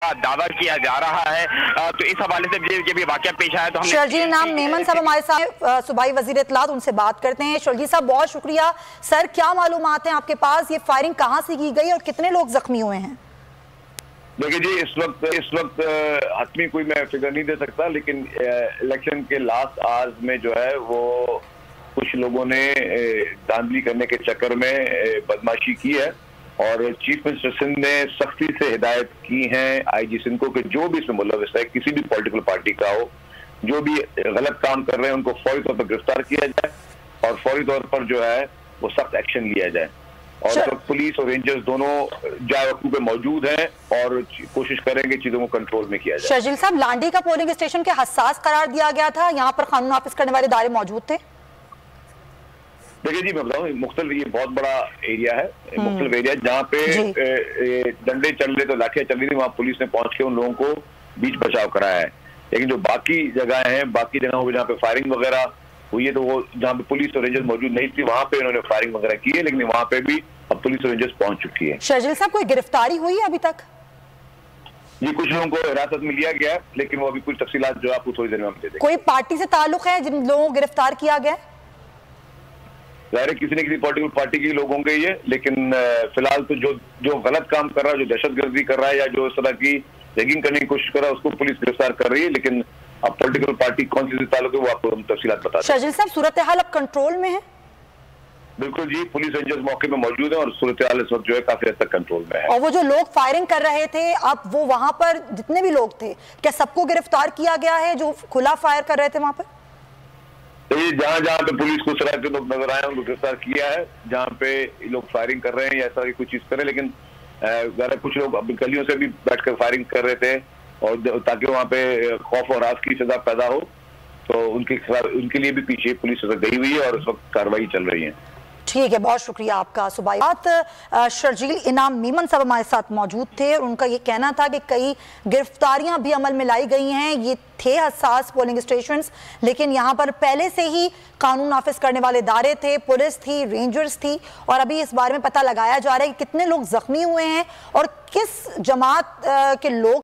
दावा किया जा रहा है। तो इस हवाले से जब ये वाकया पेश आया तो शर्जील इनाम मेमन साहब हमारे साथ सूबाई वजीर इत्तलात, उनसे बात करते हैं। शर्जील साहब बहुत शुक्रिया। सर, क्या मालूमात हैं आपके पास, ये फायरिंग कहाँ से की गई और कितने लोग जख्मी हुए हैं? देखिए जी, इस वक्त हतमी कोई मैं फिगर नहीं दे सकता, लेकिन इलेक्शन के लास्ट आवर्स में जो है वो कुछ लोगों ने धांधली करने के चक्कर में बदमाशी की है और चीफ मिनिस्टर सिंध ने सख्ती से हिदायत की है आईजी सिंध को कि जो भी इसमें मुलविस है, किसी भी पॉलिटिकल पार्टी का हो, जो भी गलत काम कर रहे हैं उनको फौरी तौर पर गिरफ्तार किया जाए और फौरी तौर पर जो है वो सख्त एक्शन लिया जाए। और तो पुलिस और रेंजर्स दोनों जावकू पे मौजूद हैं और कोशिश करेंगे चीजों को कंट्रोल में किया जाए। शर्जील साहब, लांडी का पोलिंग स्टेशन के हसास करार दिया गया था, यहाँ पर कानून नाफिज करने वाले इदारे मौजूद थे। देखिए जी, मैं बताऊं, मुख्तलिफ ये बहुत बड़ा एरिया है, मुख्तलिफ एरिया जहाँ पे डंडे चल रहे, तो लाठियां चल रही थी, वहाँ पुलिस ने पहुंच के उन लोगों को बीच बचाव कराया है। लेकिन जो बाकी जगह हैं, बाकी जगहों पर जहाँ पे फायरिंग वगैरह हुई है, तो वो जहाँ पे पुलिस और रेंजर्स मौजूद नहीं थी वहाँ पे इन्होंने फायरिंग वगैरह की है, लेकिन वहाँ पे भी अब पुलिस और रेंजर्स पहुंच चुकी है। शर्जील साहब, कोई गिरफ्तारी हुई है अभी तक? जी, कुछ लोगों को हिरासत में लिया गया है, लेकिन वो अभी कुछ तफसीलात जो आपको थोड़ी देर में हम दे देंगे। कोई पार्टी से ताल्लुक है जिन लोगों को गिरफ्तार किया गया है? जाहिर है किसी न किसी पॉलिटिकल पार्टी के लोग होंगे ये, लेकिन फिलहाल तो जो गलत काम कर रहा है, जो दहशतगर्दी कर रहा है या जो इस तरह की रैगिंग करने की कोशिश कर रहा है, उसको पुलिस गिरफ्तार कर रही है। लेकिन अब पॉलिटिकल पार्टी कौन सी ताल्लुक है वो आपको हम तफसीलात बता दें। शर्जील साहब, सूरत हाल अब कंट्रोल में है? बिल्कुल जी, पुलिस रेंजर्स मौके पे मौजूद है और सूरत हाल इस वक्त जो है काफी हद तक कंट्रोल में है। और वो जो लोग फायरिंग कर रहे थे, अब वो वहां पर जितने भी लोग थे, क्या सबको गिरफ्तार किया गया है जो खुला फायर कर रहे थे वहां पर? जहाँ जहाँ पे पुलिस को तरह के लोग नजर आए उनको गिरफ्तार किया है, जहाँ पे लोग फायरिंग कर रहे हैं या ऐसा की कुछ चीज कर रहे हैं। लेकिन कुछ लोग अपनी गलियों से भी बैठकर फायरिंग कर रहे थे और ताकि वहाँ पे खौफ और राज की सजा पैदा हो, तो उनके लिए भी पीछे पुलिस गई हुई है और इस वक्त कार्रवाई चल रही है। ठीक है, बहुत शुक्रिया आपका सुबाई। शर्जील इनाम मेमन साहब हमारे साथ मौजूद थे और उनका ये कहना था कि कई गिरफ्तारियां भी अमल में लाई गई हैं। ये थे हसास पोलिंग स्टेशंस, लेकिन यहाँ पर पहले से ही कानून नाफिज करने वाले इदारे थे, पुलिस थी, रेंजर्स थी और अभी इस बारे में पता लगाया जा रहा है कि कितने लोग जख्मी हुए हैं और किस जमात के लोग